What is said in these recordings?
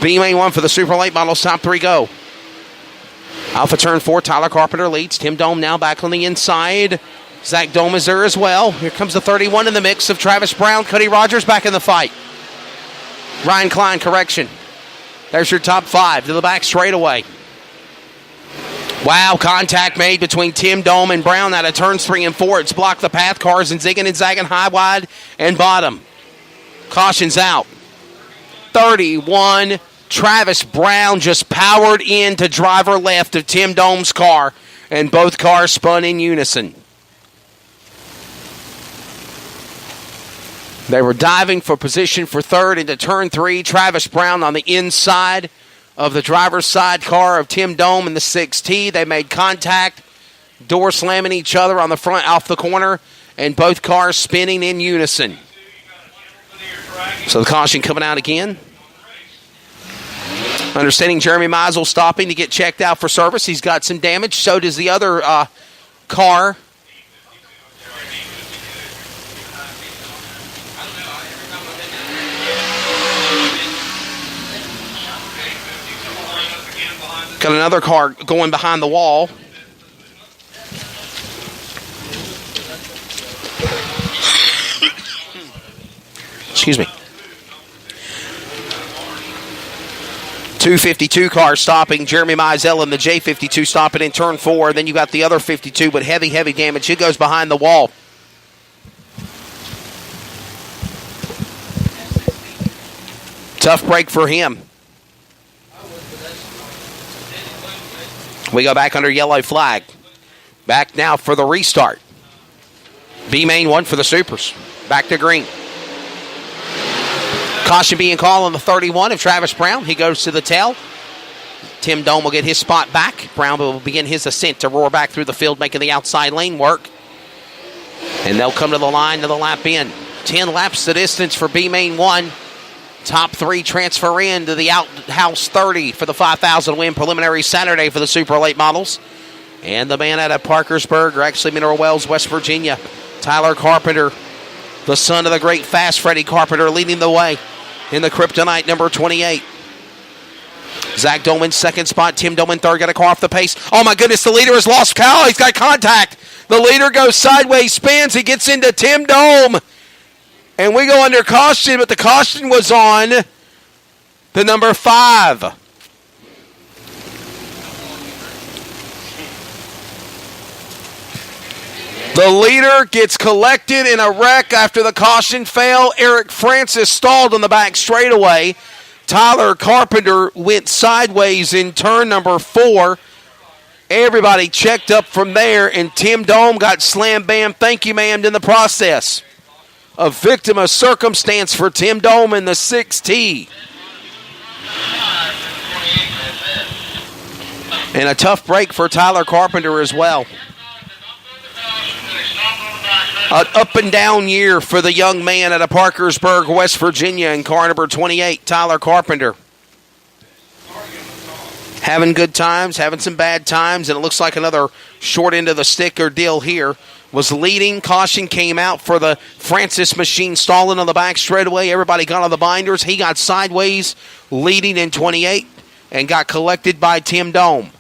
B-Main 1 for the Super Late Models. Top 3 go. Alpha turn 4, Tyler Carpenter leads. Tim Dome now back on the inside. Zach Dome is there as well. Here comes the 31 in the mix of Travis Brown. Cody Rogers back in the fight. Ryan Klein, correction. There's your top 5 to the back straightaway. Wow, contact made between Tim Dome and Brown out of turns 3 and 4. It's blocked the path. Cars and zigging and zagging high, wide, and bottom. Caution's out. 31. Travis Brown just powered into driver left of Tim Dome's car, and both cars spun in unison. They were diving for position for third into turn 3. Travis Brown on the inside of the driver's side car of Tim Dome in the 6T. They made contact, door slamming each other on the front off the corner, and both cars spinning in unison. So the caution coming out again. Understanding Jeremy Meisel stopping to get checked out for service. He's got some damage. So does the other car. Got another car going behind the wall. Excuse me. 252 cars stopping. Jeremy Meisel and the J52 stopping in turn 4. Then you got the other 52, but heavy damage. It goes behind the wall. Tough break for him. We go back under yellow flag. Back now for the restart. B-Main 1 for the Supers. Back to green. Caution being called on the 31 of Travis Brown. He goes to the tail. Tim Dome will get his spot back. Brown will begin his ascent to roar back through the field, making the outside lane work. And they'll come to the line to the lap in. 10 laps the distance for B-Main 1. Top 3 transfer in to the Outhouse 30 for the 5,000 win preliminary Saturday for the Super Late Models. And the man out of Parkersburg, or actually Mineral Wells, West Virginia, Tyler Carpenter, the son of the great Fast Freddie Carpenter, leading the way in the Kryptonite number 28. Zach Dome in second spot. Tim Dome in third. Got a car off the pace. Oh, my goodness. The leader has lost Cal. He's got contact. The leader goes sideways, spins. He gets into Tim Dome. And we go under caution, but the caution was on the number 5. The leader gets collected in a wreck after the caution fail. Eric Francis stalled on the back straightaway. Tyler Carpenter went sideways in turn number 4. Everybody checked up from there, and Tim Dome got slam-bam, thank you, ma'am, in the process. A victim of circumstance for Tim Dome in the 6T. And a tough break for Tyler Carpenter as well. An up and down year for the young man out of Parkersburg, West Virginia, in car number 28, Tyler Carpenter. Having good times, having some bad times, and it looks like another short end of the stick or deal here. Was leading. Caution came out for the Francis machine, stalling on the back straightaway. Everybody got on the binders. He got sideways, leading in 28, and got collected by Tim Dome.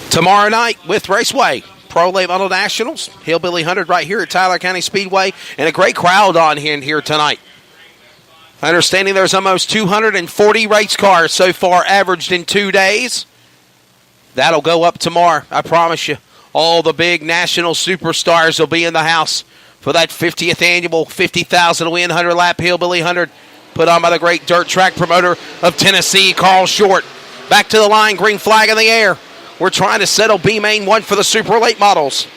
Tomorrow night with Raceway. Pro Late Model Nationals, Hillbilly 100 right here at Tyler County Speedway, and a great crowd on hand here tonight. Understanding there's almost 240 race cars so far averaged in 2 days. That'll go up tomorrow, I promise you. All the big national superstars will be in the house for that 50th annual 50,000 win 100-lap Hillbilly 100 put on by the great dirt track promoter of Tennessee, Carl Short. Back to the line, green flag in the air. We're trying to settle B-Main 1 for the Super Late Models.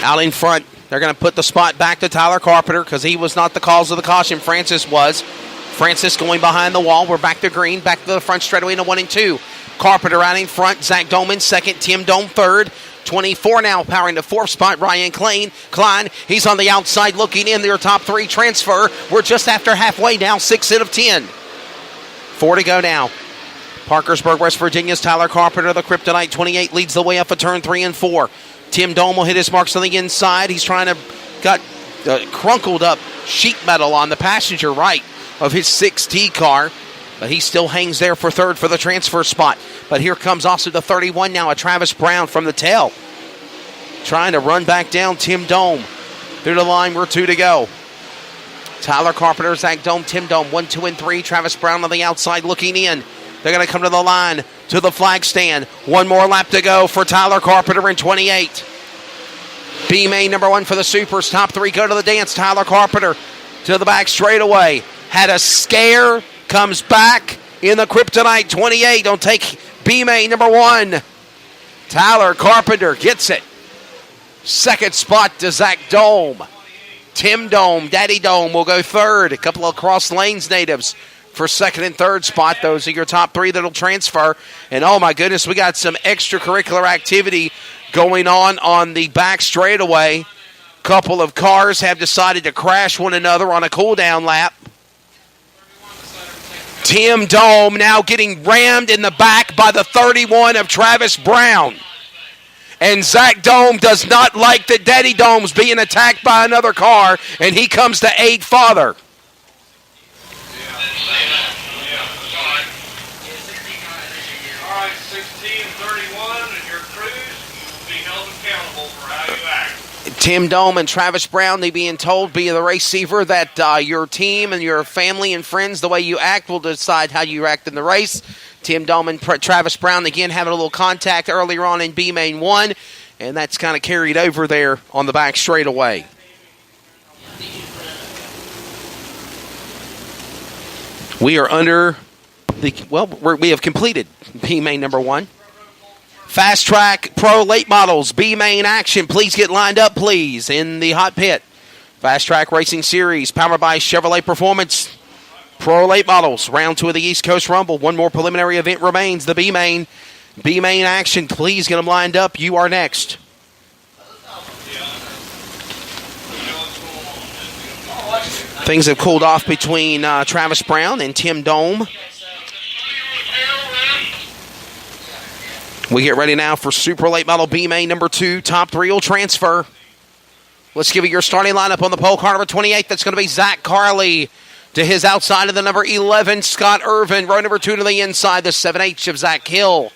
Out in front, they're going to put the spot back to Tyler Carpenter because he was not the cause of the caution. Francis was. Francis going behind the wall. We're back to green, back to the front straightaway in 1 and 2. Carpenter out in front. Zach Dome in second. Tim Dome third. 24 now powering the 4th spot. Ryan Klein, he's on the outside looking in their top 3 transfer. We're just after halfway now, 6 out of 10. 4 to go now. Parkersburg, West Virginia's Tyler Carpenter, the Kryptonite 28, leads the way up for turn 3 and 4. Tim Dome will hit his marks on the inside. He's trying to got crunkled up sheet metal on the passenger right of his 6T car, but he still hangs there for third for the transfer spot. But here comes also the 31 now, a Travis Brown from the tail, trying to run back down Tim Dome through the line. We're 2 to go. Tyler Carpenter, Zach Dome, Tim Dome, 1, 2, and 3. Travis Brown on the outside looking in. They're going to come to the line, to the flag stand. One more lap to go for Tyler Carpenter in 28. B-Main number 1 for the Supers. Top 3 go to the dance. Tyler Carpenter to the back straightaway. Had a scare. Comes back in the Kryptonite 28. Don't take B-Main number 1. Tyler Carpenter gets it. Second spot to Zach Dome. Tim Dome, Daddy Dome will go third. A couple of cross lanes natives for second and third spot. Those are your top 3 that'll transfer. And oh my goodness, we got some extracurricular activity going on the back straightaway. Couple of cars have decided to crash one another on a cool-down lap. Tim Dome now getting rammed in the back by the 31 of Travis Brown. And Zach Dome does not like that Daddy Dome's being attacked by another car, and he comes to aid father. All right, 16 and 31, and your crews will be held accountable for how you act. Tim Dome and Travis Brown, they being told via the receiver that your team and your family and friends, the way you act will decide how you act in the race. Tim Dome and Travis Brown, again, having a little contact earlier on in B-Main 1, and that's kind of carried over there on the back straightaway. We are under we have completed B-Main number 1. Fast Track Pro Late Models, B-Main action. Please get lined up, please, in the hot pit. Fast Track Racing Series, powered by Chevrolet Performance. Pro Late Models, round 2 of the East Coast Rumble. One more preliminary event remains, the B-Main. B-Main action, please get them lined up. You are next. Things have cooled off between Travis Brown and Tim Dome. We get ready now for Super Late Model B-Main number 2. Top 3 will transfer. Let's give you your starting lineup on the pole car number 28. That's going to be Zach Carley. To his outside of the number 11, Scott Irvin. Row number 2 to the inside, the 7H of Zach Hill.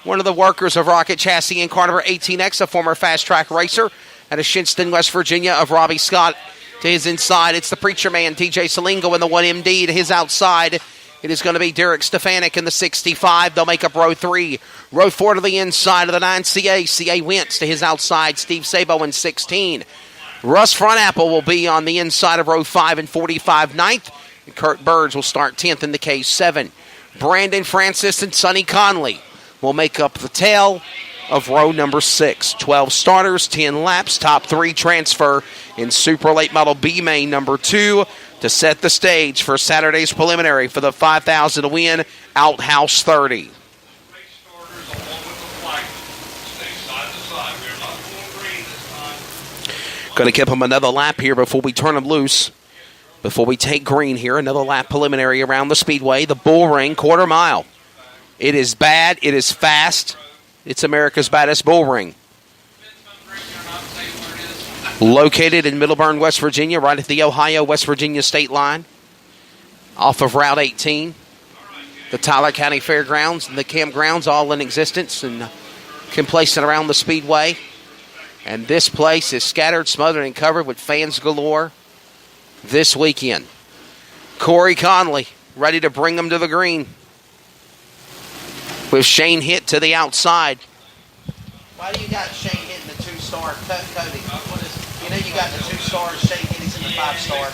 One of the workers of Rocket Chassis in car number 18X, a former Fast Track racer out of Shinston, West Virginia, of Robbie Scott. To his inside, it's the Preacher Man, TJ Salingo, in the 1MD. To his outside, it is going to be Derek Stefanik in the 65. They'll make up row 3. Row 4 to the inside of the 9CA. CA Wentz to his outside, Steve Sabo in 16. Russ Frontapple will be on the inside of row 5 and 45 9th. And Kurt Burge will start 10th in the K7. Brandon Francis and Sonny Conley will make up the tail of row number 6. 12 starters, 10 laps, top 3 transfer in Super Late Model B-Main number 2 to set the stage for Saturday's preliminary for the $5,000 to win Outhouse 30. Going to give them another lap here before we turn them loose. Before we take green here, another lap preliminary around the speedway. The Bull Ring quarter mile. It is bad. It is fast. It's America's baddest bull ring. Located in Middleburn, West Virginia, right at the Ohio-West Virginia state line. Off of Route 18. The Tyler County Fairgrounds and the campgrounds all in existence and complacent around the speedway. And this place is scattered, smothered, and covered with fans galore this weekend. Corey Conley ready to bring them to the green. With Shane Hitt to the outside. Why do you got Shane Hitt in the 2-star? Cody, you know you got the 2 stars. Shane Hitt is in the 5-star.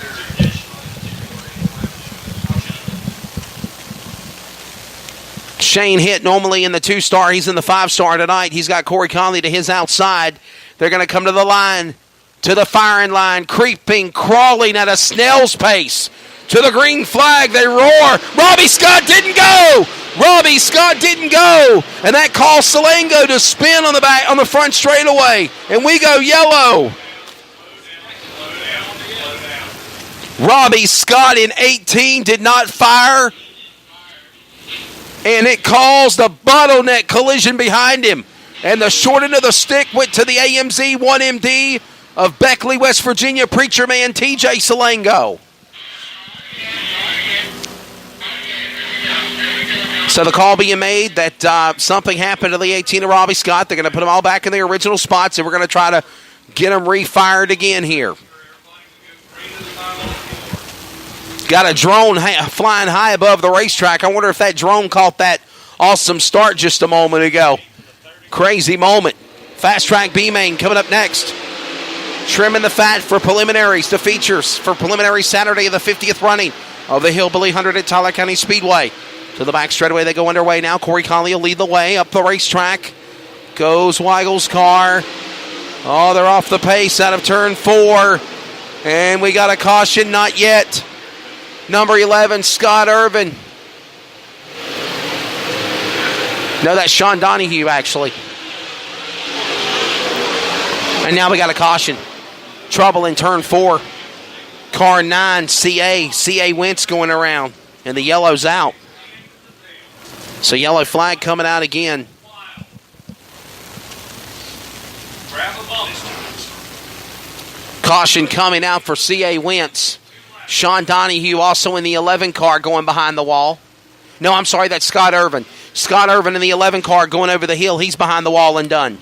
Shane Hitt normally in the 2-star. He's in the 5-star tonight. He's got Corey Conley to his outside. They're going to come to the line, to the firing line, creeping, crawling at a snail's pace. To the green flag, they roar. Robbie Scott didn't go. Robbie Scott didn't go. And that caused Salango to spin on the front straightaway. And we go yellow. Robbie Scott in 18 did not fire. And it caused a bottleneck collision behind him. And the short end of the stick went to the AMZ 1MD of Beckley, West Virginia, preacher man TJ Salango. So the call being made that something happened to the 18 of Robbie Scott. They're going to put them all back in their original spots, and we're going to try to get them refired again here. Got a drone flying high above the racetrack. I wonder if that drone caught that awesome start just a moment ago. Crazy moment. Fast Track B-Main coming up next. Trimming the fat for preliminaries to features for preliminary Saturday of the 50th running of the Hillbilly 100 at Tyler County Speedway. To the back straightaway, they go underway now. Corey Conley will lead the way up the racetrack. Goes Weigel's car. Oh, they're off the pace out of turn 4. And we got a caution, not yet. Number 11, Scott Irvin. No, that's Sean Donahue, actually. And now we got a caution. Trouble in turn 4. Car 9, CA. CA Wentz going around. And the yellow's out. So yellow flag coming out again. Caution coming out for CA Wentz. Sean Donahue also in the 11 car going behind the wall. No, I'm sorry, that's Scott Irvin. Scott Irvin in the 11 car going over the hill. He's behind the wall and done.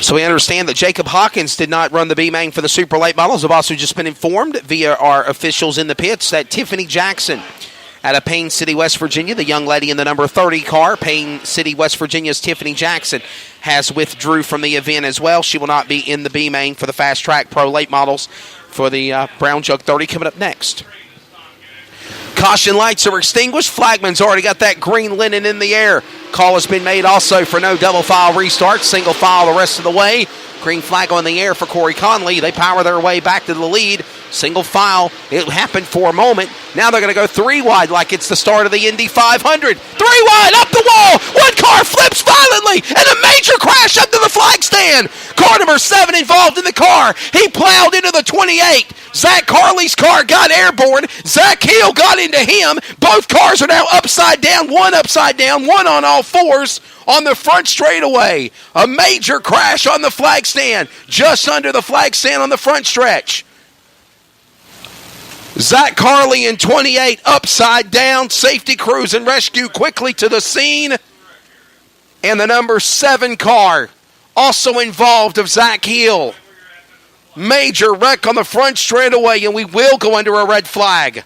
So we understand that Jacob Hawkins did not run the B-Main for the Super Late Models. I've also just been informed via our officials in the pits that Tiffany Jackson out of Payne City, West Virginia, the young lady in the number 30 car, Payne City, West Virginia's Tiffany Jackson, has withdrew from the event as well. She will not be in the B-Main for the Fast Track Pro Late Models for the Brown Jug 30 coming up next. Caution lights are extinguished. Flagman's already got that green linen in the air. Call has been made also for no double file restart. Single file the rest of the way. Green flag on the air for Corey Conley. They power their way back to the lead. Single file. It happened for a moment. Now they're going to go 3 wide like it's the start of the Indy 500. 3 wide, up the wall. One car flips violently and a major crash up to the flag stand. Car number 7 involved in the car. He plowed into the 28. Zach Carley's car got airborne. Zach Hill got into him. Both cars are now upside down, one on all fours on the front straightaway. A major crash on the flag stand, just under the flag stand on the front stretch. Zach Carley in 28 upside down. Safety crews and rescue quickly to the scene. And the number 7 car also involved of Zach Hill. Major wreck on the front straightaway, and we will go under a red flag.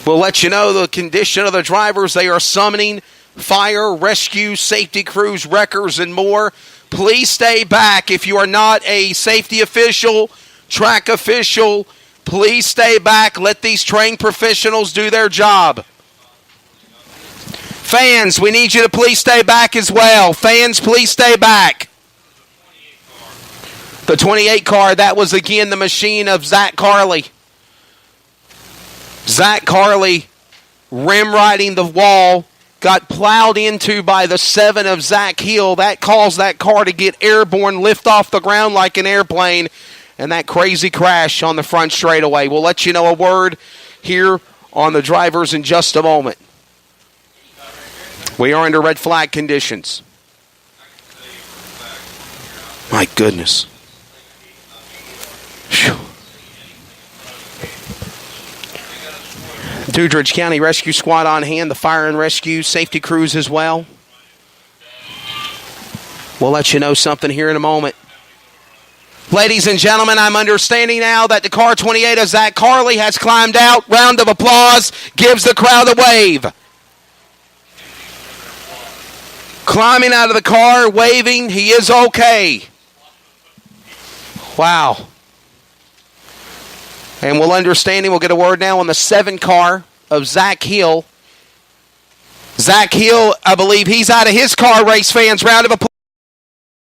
We'll let you know the condition of the drivers. They are summoning fire, rescue, safety crews, wreckers, and more. Please stay back. If you are not a safety official, track official, please stay back. Let these trained professionals do their job. Fans, we need you to please stay back as well. Fans, please stay back. The 28 car, that was again the machine of Zach Carley. Zach Carley rim riding the wall, got plowed into by the 7 of Zach Hill. That caused that car to get airborne, lift off the ground like an airplane, and that crazy crash on the front straightaway. We'll let you know a word here on the drivers in just a moment. We are under red flag conditions. My goodness. Whew. Doudrige County Rescue Squad on hand, the fire and rescue, safety crews as well. We'll let you know something here in a moment. Ladies and gentlemen, I'm understanding now that the car 28 of Zach Carley has climbed out. Round of applause gives the crowd a wave. Climbing out of the car, waving, he is okay. Wow. And we'll get a word now on the 7 car of Zach Hill. Zach Hill, I believe he's out of his car, race fans. Round of applause.